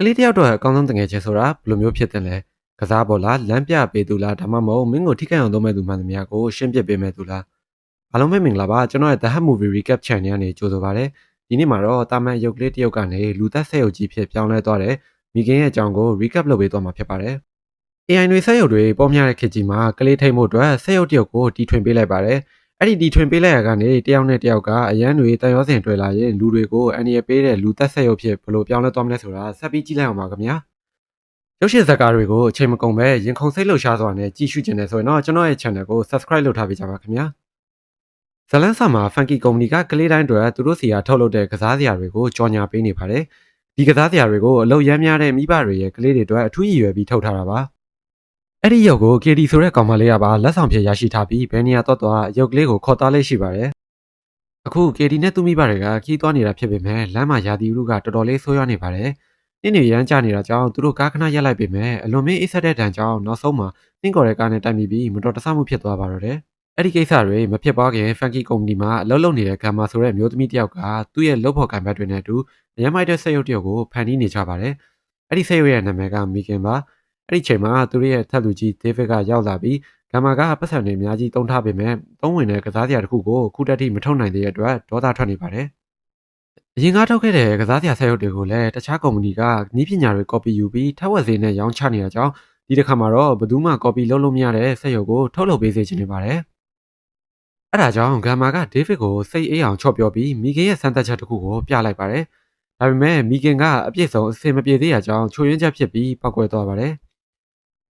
လေးတယောက်တော့အကောင်းဆုံးတငယ်ချင်းဆိုတာဘယ်လိုမျိုးဖြစ်တယ်လဲကစားပေါ်လားလမ်းပြပေးသူလားဒါမှမဟုတ်မင်းကိုထိခိုက်အောင်လုပ်မဲ့သူမှန်သမျှကိုရှင်းပြပေးမဲ့သူလားအားလုံးပဲမင်္ဂလာပါကျွန်တော်ရဲ့ The Hut Movie Recap Channel ကနေကြိုဆိုပါရစေဒီနေ့မှာတော့တာမန်ရုပ်ကလေးတယောက်ကနေလူသက်ဆက်ရုပ်ကြီးဖြစ်ပြောင်းလဲသွားတဲ့မိခင်ရဲ့အကြောင်းကို recap လုပ်ပေးသွားမှာဖြစ်ပါတယ် AI တွေဆက်ရုပ်တွေပေါ်များတဲ့ခေတ်ကြီးမှာကလေးထိတ်မှုအတွက်ဆက်ရုပ်တယောက်ကိုတီထွင်ပေးလိုက်ပါတယ်အဲ့ဒီတီထွင်ပေးလိုက်ရကနေတယောက်နဲ့တယောက်ကအရန်တွေတန်ရောစင်တွေ့လာရင်လူတွေကိုအန်ရပေးတဲ့လူသက်ဆက်ရုပ်ဖြစ်ဘယ်လိုပြောင်းလဲသွားမလဲဆိုတာဆက်ပြီးကြည့်လိုက်အောင်ပါခင်ဗျာ ရုပ်ရှင်ဇာတ်ကားတွေကိုအချိန်မကုန်ပဲရင်ခုန်စိတ်လှုပ်ရှားစွာနဲ့ကြည့်ရှုကျင်နေဆိုရင်တော့ကျွန်တော်ရဲ့ channel ကို subscribe လုပ်ထားပေးကြပါခင်ဗျာဇလန်းဆာမှာ Funky Company ကကလေးတိုင်းတွေသူတို့စီကထုတ်လုပ်တဲ့ကစားစရာတွေကိုကြော်ညာပေးနေပါတယ်ဒီကစားစရာတွေကိုအလုပ်ရမ်းများတဲ့မိဘတွေရဲ့ကလေးတွေအတွက်အထူးရည်ရွယ်ပြီးထုတ်ထားတာပါအဲ့ဒီရုပ်ကို KD ဆိုတဲ့ကောင်မလေးကပါလက်ဆောင်ဖြစ်ရရှိထားပြီးဘယ်နေရာတော့ရုပ်ကလေးကိုခေါ်သားလေးရှိပါတယ်အခု KD နဲ့သူမိဘတွေကခီးသွားနေတာဖြစ်ပေမဲ့လမ်းမှာရာသီဥတုကတော်တော်လေးဆိုးရွားနေပါတယ်နင်းနေရမ်းကြနေတာကြောင့်သူတို့ကားခဏရက်လိုက်ပေမဲ့အလွန်မင်းအေးဆက်တဲ့တန်ကြောင့်နောက်ဆုံးမှာနှင်းကော်တဲ့ကားနဲ့တိုက်မိပြီးမတော်တဆမှုဖြစ်သွားပါတော့တယ်။အဲ့ဒီကိစ္စတွေမဖြစ်ပွားခင် Funky Company မှာအလုပ်လုပ်နေတဲ့ဂမ်မာဆိုတဲ့မျိုးသမီးတစ်ယောက်ကသူ့ရဲ့လုပ်ဖို့ကံဘက်တွေနဲ့အတူအရမ်းမိုက်တဲ့ဆက်ရုပ်တယောက်ကိုဖန်တီးနေကြပါတယ်။အဲ့ဒီဆက်ရုပ်ရဲ့နာမည်ကမီကင်ပါ။အဲ့ဒီချိန်မှာသူတို့ရဲ့ထက်လူကြီး David ကရောက်လာပြီးဂမ်မာကပတ်စံတွေအများကြီးတုံးထားပေမဲ့သုံးဝင်တဲ့ကစားစရာတစ်ခုကိုခုတက်ထိမထုတ်နိုင်သေးတဲ့အတွက်ဒေါသထွက်နေပါတယ်။အရင်ကထုတ်ခဲ့တဲ့ကစားစရာဆက်ရုပ်တွေကိုလည်းတခြားကုမ္ပဏီကနည်းပညာတွေ copy ယူပြီးထက်ဝက်ဈေးနဲ့ရောင်းချနေတာကြောင့်ဒီတစ်ခါမှာတော့ဘယ်သူမှ copy လုပ်လို့မရတဲ့ဆက်ရုပ်ကိုထုတ်လုပ်ပေးစေချင်နေပါတယ်။အဲဒါကြောင့်ဂမ်မာက David ကိုစိတ်အေးအောင်ချော့ပြောပြီးမီဂင်ရဲ့စမ်းသပ်ချက်တစ်ခုကိုပြလိုက်ပါတယ်။ဒါပေမဲ့မီဂင်ကအပြည့်စုံအဆင်မပြေသေးတာကြောင့်ချို့ယွင်းချက်ဖြစ်ပြီးပောက်ကွဲသွားပါတယ်။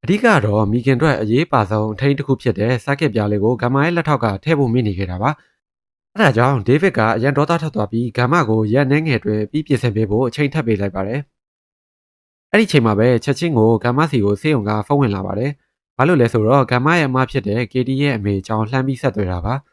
အဓိကတော့မီဂင်အတွက်အရေးပါဆုံးအထိန်းတစ်ခုဖြစ်တဲ့စက်ကက်ပြားလေးကိုဂမ်မာရဲ့လက်ထောက်ကထည့်ဖို့မိနေခဲ့တာပါ။အဲဒါကြောင့် David ကအရန်ဒေါသထွက်သွားပြီးဂမ်မာကိုရက်နှဲငယ်တွေပြီးပြင်ဆင်ပေးဖို့အချိန်ထပ်ပေးလိုက်ပါတယ်။အဲ့ဒီချိန်မှာပဲချက်ချင်းကိုဂမ်မာစီကိုစေးုံကဖုန်းဝင်လာပါတယ်။ဘာလို့လဲဆိုတော့ဂမ်မာရဲ့အမဖြစ်တဲ့ KD ရဲ့အမေအကြောင်းလှမ်းပြီးဆက်သွယ်တာပါ။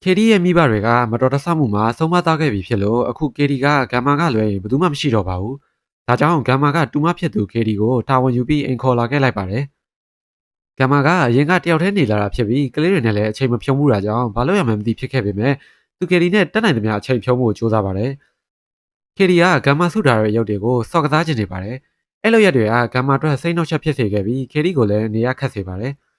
KD ရဲ့မိဘတွေကမတော်တဆမှုမှာဆုံးမသားခဲ့ပြီဖြစ်လို့အခု KD ကဂမ်မာကလွယ်ရင်ဘယ်သူမှမရှိတော့ပါဘူး။ဒါကြောင့်ဂမ်မာကတူမဖြစ်သူ KD ကိုတာဝန်ယူပြီးအိမ်ခေါ်လာခဲ့လိုက်ပါတယ်။ဂမ်မာကအရင်ကတယောက်တည်းနေလာတာဖြစ်ပြီးကလေးတွေနဲ့လည်းအချိန်မဖြုံးမှုတာကြောင့်ဘာလို့ရမှန်းမသိဖြစ်ခဲ့ပေမဲ့သူ KD နဲ့တက်နိုင်သမျှအချိန်ဖြုံးဖို့ကြိုးစားပါတယ်။ KD ကဂမ်မာဆုတာရဲ့ရုပ်တွေကိုစော့ကစားချင်နေပါတယ်။အဲ့လိုရက်တွေကဂမ်မာအတွက်စိတ်နှောက်ယှက်ဖြစ်စေခဲ့ပြီး KD ကိုလည်းနေရခတ်စေပါတယ်။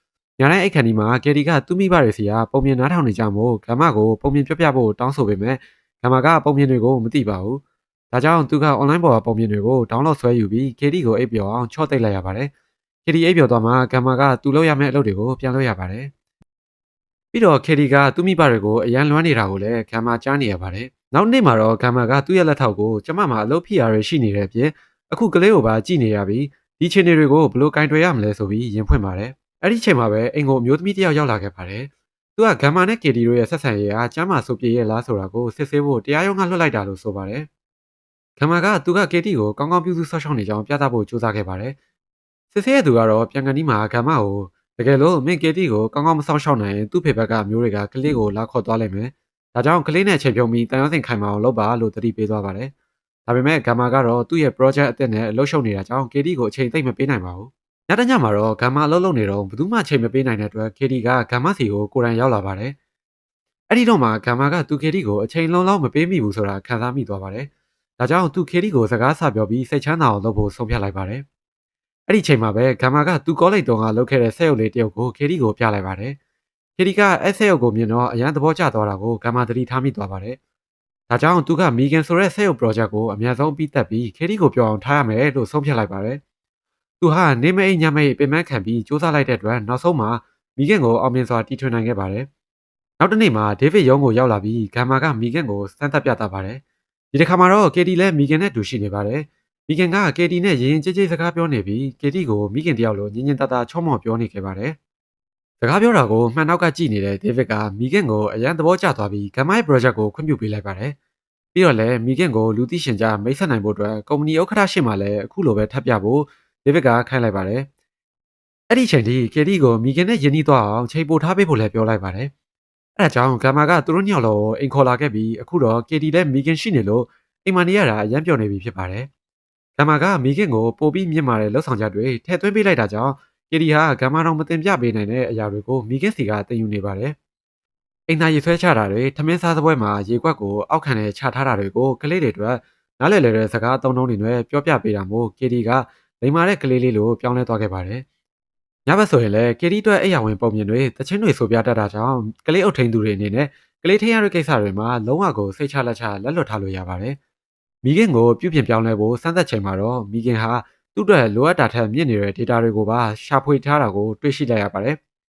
ညတိုင်းအိတ်ခန်ဒီမှာ KD ကသူ့မိဘတွေစီကပုံမြင်နားထောင်နေကြမို့ဂမ်မာကိုပုံမြင်ပြပြဖို့တောင်းဆိုပေမဲ့ဂမ်မာကပုံမြင်တွေကိုမသိပါဘူး။ဒါကြောင့်သူက online ပေါ်ကပုံမြင်တွေကို download ဆွဲယူပြီး KD ကိုအိပ်ပျော်အောင်ချော့သိပ်လိုက်ရပါတယ်။ KD အိပ်ပျော်သွားမှဂမ်မာကသူ့လုပ်ရမယ့်အလုပ်တွေကိုပြန်လုပ်ရပါတယ်။ပြီးတော့ KD ကသူ့မိဘတွေကိုအရန်လွမ်းနေတာကိုလည်းဂမ်မာကြားနေရပါတယ်။နောက်နေ့မှာတော့ဂမ်မာကသူ့ရဲ့လက်ထောက်ကိုကျမမှာအလုပ်ဖိအားရရှိနေတဲ့အပြင်အခုကလေးကိုပါကြည့်နေရပြီးဒီခြေနေတွေကိုဘယ်လိုကင်တွယ်ရမလဲဆိုပြီးရင်ဖွင့်ပါတယ်။အဲ့ဒီချိန်မှာပဲအိမ်ကိုအမျိုးသမီးတစ်ယောက်ရောက်လာခဲ့ပါတယ်။သူကဂမ်မာနဲ့ KD တို့ရဲ့ဆက်ဆံရေးအားကျမ်းမာဆိုပြေရဲ့လားဆိုတာကိုစစ်ဆေးဖို့တရားရုံးကလွှတ်လိုက်တာလို့ဆိုပါတယ်။ဂမ်မာကသူက KD ကိုကောင်းကောင်းပြုစုဆောက်ရှောက်နေကြောင်းပြသဖို့ကြိုးစားခဲ့ပါတယ်။စစ်ဆေးရသူကတော့ပြန်ကန်ဒီမှာဂမ်မာကိုတကယ်လို့မင်း KD ကိုကောင်းကောင်းမဆောက်ရှောက်နိုင်ရင်သူ့ဖေဘက်ကမျိုးတွေကကလေးကိုလာခေါ်သွားလိုက်မယ်။ဒါကြောင့်ကလေးနဲ့ချိန်ပြုံးပြီးတန်ရုံးစင်ခိုင်မာအောင်လုပ်ပါလို့တတိပေးသွားပါတယ်။ဒါပေမဲ့ဂမ်မာကတော့သူ့ရဲ့ project အသစ်နဲ့အလုပ်ရှုပ်နေတာကြောင့် KD ကိုအချိန်သိမ့်မပေးနိုင်ပါဘူး။ညတညမှာတော့ဂမ်မာအလုပ်လုပ်နေတော့ဘယ်သူမှအချိန်မပေးနိုင်တဲ့အတွက် KD ကဂမ်မာစီကိုကိုယ်တိုင်ရောက်လာပါတယ်။အဲ့ဒီတော့မှဂမ်မာကသူ KD ကိုအချိန်လုံးလုံးမပေးမိဘူးဆိုတာခံစားမိသွားပါတယ်။ဒါကြောင့်သူ KD ကိုစကားဆပြောပြီးစိတ်ချမ်းသာအောင်လုပ်ဖို့ဆုံးဖြတ်လိုက်ပါတယ်။အဲ့ဒီချိန်မှာပဲဂမ်မာကသူကောလိပ်တုံးကလုပ်ခဲ့တဲ့ဆက်ရုပ်လေးတယောက်ကို KD ကိုပြလိုက်ပါတယ်။ KD ကအဲ့ဆက်ရုပ်ကိုမြင်တော့အရန်သဘောကျသွားတာကိုဂမ်မာသတိထားမိသွားပါတယ်။ဒါကြောင့်သူကမီဂန်ဆိုတဲ့ဆက်ရုပ် project ကိုအများဆုံးပြီးသက်ပြီး KD ကိုပြောအောင်ထားရမယ်လို့ဆုံးဖြတ်လိုက်ပါတယ်။သူဟာနေမအိမ်ညမိတ်ပင်ပန်းခံပြီးစူးစမ်းလိုက်တဲ့အတွက်နောက်ဆုံးမှာမီဂန်ကိုအောင်မြင်စွာတီထွင်နိုင်ခဲ့ပါတယ်။နောက်တစ်နေ့မှာဒေးဗစ်ရုံးကိုရောက်လာပြီးဂမ်မာကမီဂန်ကိုစမ်းသပ်ပြသပါတယ်။ဒီတစ်ခါမှာတော့ KD လည်းမီဂန်နဲ့တူရှိနေပါတယ်။မီဂန်က KD နဲ့ရင်ရင်ကြည်ကြည်စကားပြောနေပြီး KD ကိုမီဂန်တယောက်လိုညင်ညင်တတာချော့မော့ပြောနေခဲ့ပါတယ်။စကားပြောတာကိုမှန်နောက်ကကြည့်နေတဲ့ဒေးဗစ်ကမီဂန်ကိုအရန်သဘောကျသွားပြီးဂမ်မာရဲ့ project ကိုခွင့်ပြုပေးလိုက်ပါတယ်။ပြီးတော့လည်းမီဂန်ကိုလူသိရှင်ကြားမိတ်ဆက်နိုင်ဖို့အတွက်ကုမ္ပဏီဥက္ကဋ္ဌရှေ့မှာလည်းအခုလိုပဲထပ်ပြဖို့ဒေးဗစ်ကခိုင်းလိုက်ပါတယ်။အဲ့ဒီချိန်ထိ KD ကိုမီဂန်နဲ့ယဉ်နီးသွားအောင်ချိန်ပိုထားပေးဖို့လည်းပြောလိုက်ပါတယ်။အဲ့ဒါကြောင့်ဂမ်မာကသူတို့ညောက်လို့အိမ်ခေါ်လာခဲ့ပြီးအခုတော့ KD လည်းမီဂန်ရှိနေလို့အိမ်မနေရတာအရန်ပျော်နေပြီဖြစ်ပါတယ်။ဂမ်မာကမီဂန်ကိုပိုပြီးမြင့်မာတဲ့လှုပ်ဆောင်ချက်တွေထည့်သွင်းပေးလိုက်တာကြောင့် KD ဟာဂမ်မာတော်မတင်ပြပေးနိုင်တဲ့အရာတွေကိုမီဂန်စီကတင်ယူနေပါတယ်။အိမ်သားရေဆွဲချတာတွေထမင်းစားစပွဲမှာရေကွက်ကိုအောက်ခံနဲ့ချထားတာတွေကိုကလေးတွေအတွက် နားလည်တဲ့စကားအသုံးအနှုန်းတွေနဲ့ပြောပြပေးတာမို့ KD ကလိမ္မာတဲ့ကလေးလေးလိုပြောင်းလဲသွားခဲ့ပါတယ်။ညဘက်ဆိုရင်လည်း KD အတွက်အိယာဝင်ပုံမြင်တွေတချင်းတွေဆိုပြတတ်တာကြောင့်ကလေးအုပ်ထိန်သူတွေအနေနဲ့ကလေးထိန်းရတဲ့ကိစ္စတွေမှာလုံးဝကိုစိတ်ချလက်ချလက်လွတ်ထားလို့ရပါတယ်။မိခင်ကိုပြုပြင်ပြောင်းလဲဖို့စမ်းသပ်ချိန်မှာတော့မိခင်ဟာသူ့အတွက်လိုအပ်တာထက်မြင့်နေတဲ့ data တွေကိုပါရှာဖွေထားတာကိုတွေ့ရှိလိုက်ရပါတယ်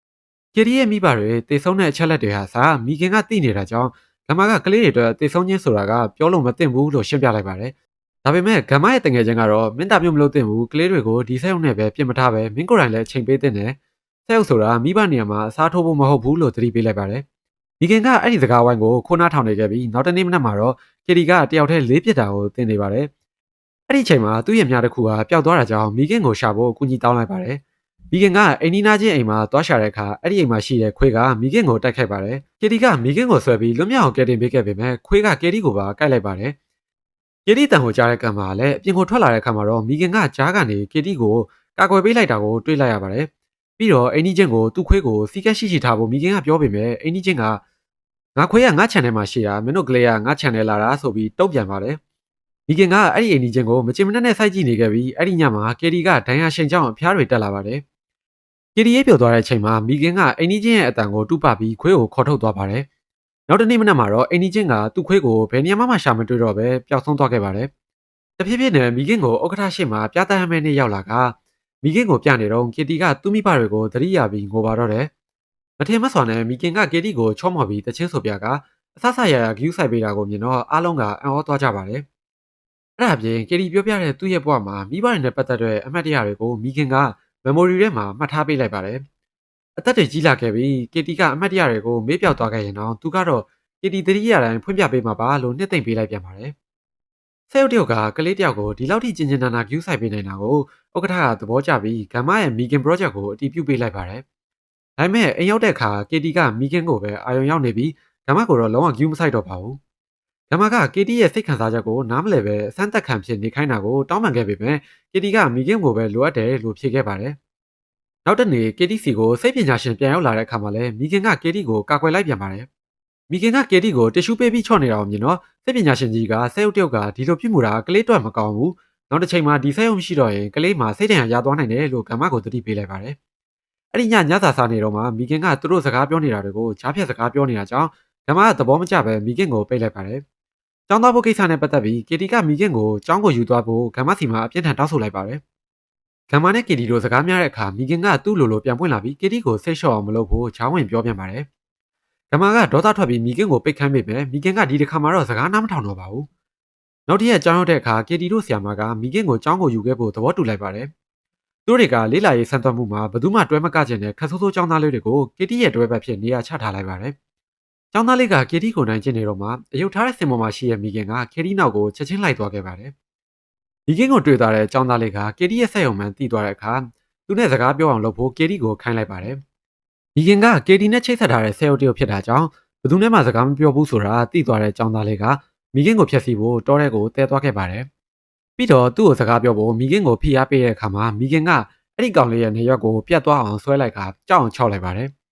။ KD ရဲ့မိဘတွေတေဆုံးတဲ့အချက်လက်တွေဟာစာမိခင်ကသိနေတာကြောင့်ဂမ္မာကကလေးတွေအတွက်တေဆုံးခြင်းဆိုတာကပြောလို့မသင့်ဘူးလို့ရှင်းပြလိုက်ပါတယ်။ဒါပေမဲ့ဂမ္မာရဲ့တငယ်ချင်းကတော့မင်းတာမျိုးမလုပ်သင့်ဘူးကလေးတွေကိုဒီဆက်ရုံနဲ့ပဲပြင်မထားပဲမင်းကိုယ်တိုင်လည်းချိန်ပေးသင့်တယ်။ဆက်ရုပ်ဆိုတာမိဘနေရာမှာအစားထိုးဖို့မဟုတ်ဘူးလို့သတိပေးလိုက်ပါတယ်။မိခင်ကအဲ့ဒီစကားဝိုင်းကိုခိုးနားထောင်နေခဲ့ပြီးနောက်တနေ့မနက်မှာတော့ KD ကတယောက်တည်းလေးပြစ်တာကိုသင်နေပါတယ်။အဲ့ဒီချိန်မှာသူ့ရဲ့မြားတစ်ခုဟာပျောက်သွားတာကြောင့်မိခင်ကိုရှာဖို့အကူအညီတောင်းလိုက်ပါတယ်။မိခင်ကအိမ်နီးနားချင်းအိမ်မှာသွားရှာတဲ့အခါအဲ့ဒီအိမ်မှာရှိတဲ့ခွေးကမိခင်ကိုတိုက်ခိုက်ပါတယ်။ KD ကမိခင်ကိုဆွဲပြီးလွတ်မြောက်အောင်ကယ်တင်ပေးခဲ့ပေမဲ့ခွေးက KD ကိုပါကိုက်လိုက်ပါတယ်။ KD တန်ကိုကြားတဲ့ကံမှာလည်းအပြင်ကိုထွက်လာတဲ့အခါမှာတော့မိခင်ကကြားကနေ KD ကိုကာကွယ်ပေးလိုက်တာကိုတွေ့လိုက်ရပါတယ်။ပြီးတော့အိမ်နီးချင်းကိုသူ့ခွေးကိုစီကက်ရှိထားဖို့မိခင်ကပြောပေမဲ့အိမ်နီးချင်းကငါခွေးကငါ channel မှာရှိတာမင်းတို့ကလေးကငါ channel လာတာဆိုပြီးတုံ့ပြန်ပါတယ်။မိခင်ကအဲ့ဒီအိမ်နီးချင်းကိုမချင်မနှက်နဲ့စိုက်ကြည့်နေခဲ့ပြီးအဲ့ဒီညမှာ KD ကဒဏ်ရာရှိန်ကြောင့်အဖျားတွေတက်လာပါတယ်။ KD ရဲ့ပြောသွားတဲ့အချိန်မှာမိခင်ကအိမ်နီးချင်းရဲ့အတန်ကိုတူးပပြီးခွေးကိုခေါ်ထုတ်သွားပါတယ်။နောက်တနေ့မနက်မှာတော့အိမ်နီးချင်းကသူ့ခွေးကိုဘယ်နေရာမှရှာမတွေ့တော့ပဲပျောက်ဆုံးသွားခဲ့ပါတယ်။တဖြည်းဖြည်းနဲ့မိခင်ကိုဥက္ကဋ္ဌရှိမှပြသရမယ့်နေ့ရောက်လာကမိခင်ကိုပြနေတော့ KD ကသူ့မိဘတွေကိုသတိရပြီးငိုပါတော့တယ်။မထင်မှတ်စွာနဲ့မိခင်က KD ကိုချော့မော်ပြီးတချင်းဆိုပြကအဆဆရရဂယူးဆိုင်ပေးတာကိုမြင်တော့အားလုံးကအံ့ဩသွားကြပါတယ်။အဲ့ဒါပြင် KD ပြောပြတဲ့သူ့ရဲ့ဘဝမှာမိဘတွေနဲ့ပတ်သက်တဲ့အမှတ်တရတွေကိုမိခင်က memory ထဲမှာမှတ်ထားပေးလိုက်ပါတယ်။အသက်တွေကြီးလာခဲ့ပြီး KD ကအမှတ်တရတွေကိုမေ့ပြောက်သွားခဲ့ရင်တော့သူကတော့ KD သတိရတိုင်းဖွင့်ပြပေးမှာပါလို့နှစ်သိမ့်ပေးလိုက်ပြန်ပါတယ်။ဆဲရုပ်တယောက်ကကလေးတယောက်ကိုဒီလောက်ထိကျင်ကျင်နာနာဂယူးဆိုင်ပေးနိုင်တာကိုဥက္ကဋ္ဌကသဘောကျပြီးဂမ္မာရဲ့ Megan project ကိုအတည်ပြုပေးလိုက်ပါတယ်။ဒါပေမဲ့အိမ်ရောက်တဲ့အခါ KD က Megan ကိုပဲအာရုံရောက်နေပြီးဂမ္မာကိုတော့လုံးဝဂယူးမဆိုင်တော့ပါဘူး။ဂမ္မာက KD ရဲ့စိတ်ခံစားချက်ကိုနားမလည်ပဲအစမ်းသက်ခံဖြစ်နေခိုင်းတာကိုတောင်းပန်ခဲ့ပေမဲ့ KD က Megan ကိုပဲလိုအပ်တယ်လို့ဖြေခဲ့ပါတယ်။နောက်တနေ့ KD စီကိုစိတ်ပညာရှင်ပြန်ရောက်လာတဲ့အခါမှာလည်း Megan က KD ကိုကာကွယ်လိုက်ပြန်ပါတယ်။ Megan က KD ကိုတ िश ူးပေးပြီးချော့နေတာကိုမြင်တော့စိတ်ပညာရှင်ကြီးကဆဲရုပ်တယောက်ကဒီလိုပြစ်မှုတာကလေးတော့မကောင်းဘူး။နောက်တစ်ချိန်မှာဒီဆဲရုပ်မရှိတော့ရင်ကလေးမှာစိတ်ဒဏ်ရာရသွားနိုင်တယ်လို့ဂမ္မာကိုသတိပေးလိုက်ပါတယ်။အဲ့ဒီညစာစားနေတော့မှ Megan ကသူတို့စကားပြောနေတာတွေကိုကြားဖြတ်စကားပြောနေတာကြောင့်ဂမ္မာကသဘောမကျပဲ Megan ကိုပိတ်လိုက်ပါတယ်။ကျောင်းသားဖို့ကိစ္စနဲ့ပတ်သက်ပြီး KD က Megan ကိုကျောင်းကိုယူသွားဖို့ဂမ္မာစီမှာအပြင်းထန်တောင်းဆိုလိုက်ပါတယ်။ဂမ္မာနဲ့ KD တို့စကားများတဲ့အခါ Megan ကသူ့လိုလိုပြန်ပွင့်လာပြီး KD ကိုစိတ်လျှော့အောင်မလုပ်ဖို့ချောင်းဝင်ပြောပြန်ပါတယ်။ဂမ္မာကဒေါသထွက်ပြီး Megan ကိုပိတ်ခမ်းပေမဲ့ Megan ကဒီတစ်ခါမှတော့စကားနားမထောင်တော့ပါဘူး။နောက်တစ်ရက်ကျောင်းရောက်တဲ့အခါ KD တို့ဆရာမက Megan ကိုကျောင်းကိုယူခဲ့ဖို့သဘောတူလိုက်ပါတယ်။သူတို့တွေကလေးလာရေးဆန်းသွမ်းမှုမှာဘယ်သူမှတွဲမကကျင်တဲ့ခက်ဆိုးဆိုးကျောင်းသားလေးတွေကို KD ရဲ့တွဲဘက်ဖြစ်နေရာချထားလိုက်ပါတယ်။ကျောင်းသားလေးက KD ကိုနိုင်ကျင်နေတော့မှအယုတ်ထားတဲ့စင်ပေါ်မှာရှိတဲ့ Megan က KD နောက်ကိုချက်ချင်းလိုက်သွားခဲ့ပါတယ်။ Megan ကိုတွေ့သွားတဲ့ကျောင်းသားလေးက KD ရဲ့ဆက်ယုံမှန်တီးသွားတဲ့အခါသူနဲ့စကားပြောအောင်လုပ်ဖို့ KD ကိုခိုင်းလိုက်ပါတယ်။ Megan က KD နဲ့ချိတ်ဆက်ထားတဲ့ဆဲယုတ်တယောက်ဖြစ်တာကြောင့်ဘယ်သူနဲ့မှစကားမပြောဘူးဆိုတာသိသွားတဲ့ကျောင်းသားလေးက Megan ကိုဖျက်ဆီးဖို့တောထဲကိုတဲသွားခဲ့ပါတယ်။ပြီးတော့သူ့ကိုစကားပြောဖို့ Megan ကိုဖိအားပေးတဲ့အခါမှာ Megan ကအဲ့ဒီကောင်လေးရဲ့နေရွက်ကိုပြတ်သွားအောင်ဆွဲလိုက်ကကြောက်အောင်ချောက်လိုက်ပါတယ်။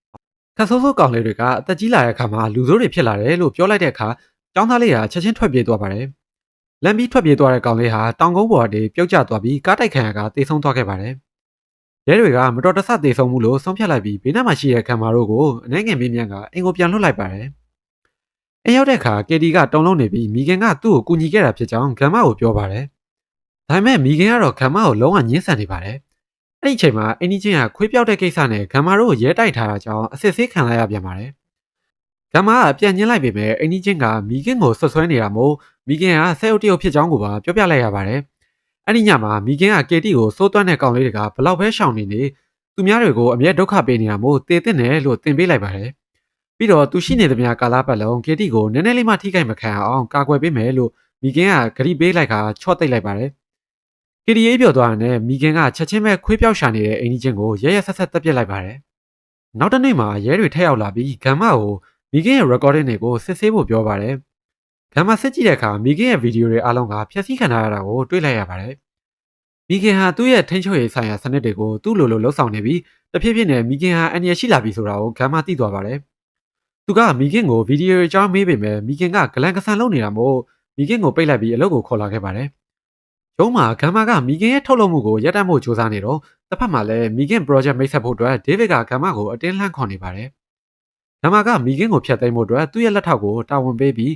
ခက်ဆိုးဆိုးကောင်လေးတွေကအသက်ကြီးလာတဲ့အခါမှာလူဆိုးတွေဖြစ်လာတယ်လို့ပြောလိုက်တဲ့အခါကျောင်းသားလေးကချက်ချင်းထွက်ပြေးသွားပါတယ်။လမ်းပြီးထွက်ပြေးသွားတဲ့ကောင်လေးဟာတောင်ကုန်းပေါ်ကနေပြုတ်ကျသွားပြီးကားတိုက်ခံရကတေဆုံးသွားခဲ့ပါတယ်။ရဲတွေကမတော်တဆတေဆုံးမှုလို့ဆုံးဖြတ်လိုက်ပြီးဘေးနားမှာရှိတဲ့ခံမာတို့ကိုအနှဲငယ်မေးမြန်းကအင်ကိုပြန်လွှတ်လိုက်ပါတယ်။အိမ်ရောက်တဲ့အခါ KD ကတုံလုံးနေပြီး Megan ကသူ့ကိုကူညီခဲ့တာဖြစ်ကြောင်းဂမ္မာကိုပြောပါတယ်။ဒါပေမဲ့ Megan ကတော့ဂမ္မာကိုလုံးဝညှင်းဆန်နေပါတယ်။အဲ့ဒီအချိန်မှာအင်းကြီးချင်းကခွေးပြောက်တဲ့ကိစ္စနဲ့ဂမ္မာတို့ကိုရဲတိုက်ထားတာကြောင့်အစစ်ဆေးခံလိုက်ရပြန်ပါတယ်။ဂမ္မာကပြန်ညှင်းလိုက်ပေမဲ့အင်းကြီးချင်းက Megan ကိုဆွဆွဲနေတာမို့ Megan ကဆဲအုပ်တရုပ်ဖြစ်ကြောင်းကိုပါပြောပြလိုက်ရပါတယ်။အဲ့ဒီညမှာ Megan က KD ကိုစိုးသွမ်းတဲ့ကောင်လေးတွေကဘလောက်ပဲရှောင်နေနေသူများတွေကိုအမြဲဒုက္ခပေးနေတာမို့တေတဲ့တယ်လို့သင်ပေးလိုက်ပါတယ်။ပြီးတော့သူရှိနေသမျှကာလပတ်လုံး KD ကိုနည်းနည်းလေးမှထိခိုက်မခံအောင်ကာကွယ်ပေးမယ်လို့ Megan ကဂရိပေးလိုက်ကချော့သိပ်လိုက်ပါတယ်။ KD ရေးပြောသွားတဲ့ Megan ကချက်ချင်းပဲခွေးပြောက်ရှာနေတဲ့အင်းကြီးချင်းကိုရဲရဲဆက်ဆက်တပ်ပစ်လိုက်ပါတယ်။နောက်တစ်နေ့မှာရဲတွေထက်ရောက်လာပြီးဂမ္မာကို Megan ရဲ့ recording တွေကိုစစ်ဆေးဖို့ပြောပါတယ်။ဂမ္မာစစ်ကြည့်တဲ့အခါ Megan ရဲ့ဗီဒီယိုတွေအားလုံးကဖျက်ဆီးခံထားရတာကိုတွေ့လိုက်ရပါတယ်။ Megan ဟာသူ့ရဲ့ထိန်းချုပ်ရေးဆိုင်ရာစနစ်တွေကိုသူ့လိုလိုလှုပ်ဆောင်နေပြီးတဖြည်းဖြည်းနဲ့ Megan ဟာအန္တရာယ်ရှိလာပြီဆိုတာကိုဂမ္မာသိသွားပါတယ်။သူက Megan ကိုဗီဒီယိုအကြောင်းမေးပေမဲ့ Megan ကဂလန်ကဆန်လုပ်နေတာမို့ မိခင်ကိုပိတ်လိုက်ပြီးအလုပ်ကိုခေါ်လာခဲ့ပါတယ်။ရုံးမှာဂမ်မာကမိခင်ရဲ့ထုတ်လုပ်မှုကိုရပ်တန့်ဖို့ကြိုးစားနေတော့တစ်ဖက်မှာလည်းမိခင် project မိတ်ဆက်ဖို့အတွက်ဒေးဗစ်ကဂမ်မာကိုအတင်းလှမ်းခေါ်နေပါတယ်။ဂမ်မာကမိခင်ကိုဖျက်သိမ်းဖို့အတွက်သူ့ရဲ့လက်ထောက်ကိုတာဝန်ပေးပြီး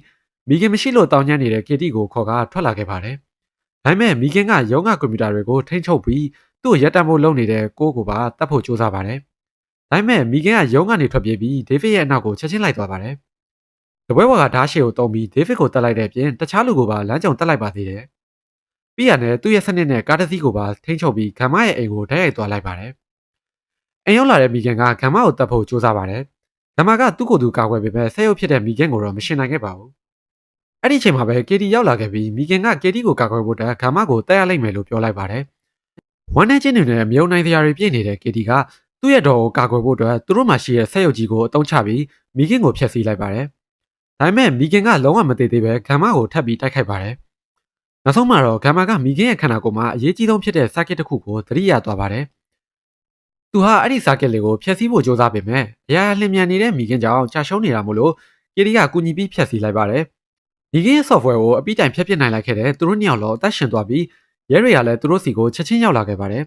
မိခင်မရှိလို့တောင်းကျမ်းနေတဲ့ကေတီကိုခေါ်ကထွက်လာခဲ့ပါတယ်။ဒါပေမဲ့မိခင်ကရုံးကကွန်ပျူတာတွေကိုထိန်းချုပ်ပြီးသူ့ကိုရပ်တန့်ဖို့လုပ်နေတဲ့ကိုကိုပါတတ်ဖို့ကြိုးစားပါတယ်။ဒါပေမဲ့မိခင်ကရုံးကနေထွက်ပြေးပြီးဒေးဗစ်ရဲ့အနောက်ကိုချက်ချင်းလိုက်သွားပါတယ်။တပွဲပေါ်ကဓာတ်ရှည်ကိုတုံးပြီးဒေးဗစ်ကိုတက်လိုက်တဲ့အပြင်တခြားလူကိုပါလမ်းကြုံတက်လိုက်ပါသေးတယ်။ပြီးရတဲ့သူ့ရဲ့စနစ်နဲ့ကားတစ်စီးကိုပါထိန်းချုပ်ပြီးဂမ်မာရဲ့အိမ်ကိုတိုက်ရိုက်သွားလိုက်ပါတယ်။အိမ်ရောက်လာတဲ့မိခင်ကဂမ်မာကိုတတ်ဖို့ကြိုးစားပါတယ်။ဂမ်မာကသူ့ကိုယ်သူကာကွယ်ပေမဲ့ဆက်ရုပ်ဖြစ်တဲ့မိခင်ကိုတော့မရှင်နိုင်ခဲ့ပါဘူး။အဲ့ဒီအချိန်မှာပဲကေတီရောက်လာခဲ့ပြီးမိခင်ကကေတီကိုကာကွယ်ဖို့တက်ဂမ်မာကိုတက်ရလိုက်မယ်လို့ပြောလိုက်ပါတယ်။ဝမ်းနဲ့ချင်းတွေနဲ့မြုံနိုင်စရာတွေပြည့်နေတဲ့ကေတီကသူ့ရဲ့တော်ကိုကာကွယ်ဖို့အတွက်သူတို့မှရှိတဲ့ဆက်ရုပ်ကြီးကိုအသုံးချပြီးမိခင်ကိုဖျက်ဆီးလိုက်ပါတယ်။ဒါပေမဲ့မိခင်ကလုံးဝမသေးသေးပဲဂမ်မာကိုထပ်ပြီးတိုက်ခိုက်ပါတယ်။နောက်ဆုံးမှာတော့ဂမ်မာကမိခင်ရဲ့ခန္ဓာကိုယ်မှာအရေးကြီးဆုံးဖြစ်တဲ့ circuit တစ်ခုကိုသတိရသွားပါတယ်။သူဟာအဲ့ဒီ circuit လေးကိုဖျက်ဆီးဖို့ကြိုးစားပေမဲ့အရာလျင်မြန်နေတဲ့မိခင်ကြောင့်ကြာရှုံးနေတာမို့လို့ကေတီကကူညီပြီးဖျက်ဆီးလိုက်ပါတယ်။မိခင်ရဲ့ software ကိုအပြီးတိုင်ဖျက်ပစ်နိုင်လိုက်ခဲ့တဲ့သူတို့နှစ်ယောက်လုံးအသက်ရှင်သွားပြီးရဲတွေကလည်းသူတို့စီကိုချက်ချင်းရောက်လာခဲ့ပါတယ်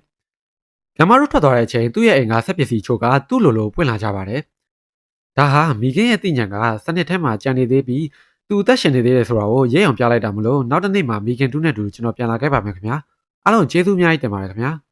။ဂမ်မာတို့ထွက်သွားတဲ့အချိန်သူ့ရဲ့အိမ်ကဆက်ပစ္စည်းချို့ကသူ့လိုပွင့်လာကြပါတယ်။ဒါဟာမိခင်ရဲ့သိဉာဏ်ကစနစ်ထဲမှာကြံနေသေးပြီးသူအသက်ရှင်နေသေးတယ်ဆိုတာကိုရဲအောင်ပြလိုက်တာမလို့နောက်တစ်နေ့မှာမိခင်တူးနဲ့တူကျွန်တော်ပြန်လာခဲ့ပါမယ်ခင်ဗျာ။အားလုံးကျေးဇူးအများကြီးတင်ပါတယ်ခင်ဗျာ။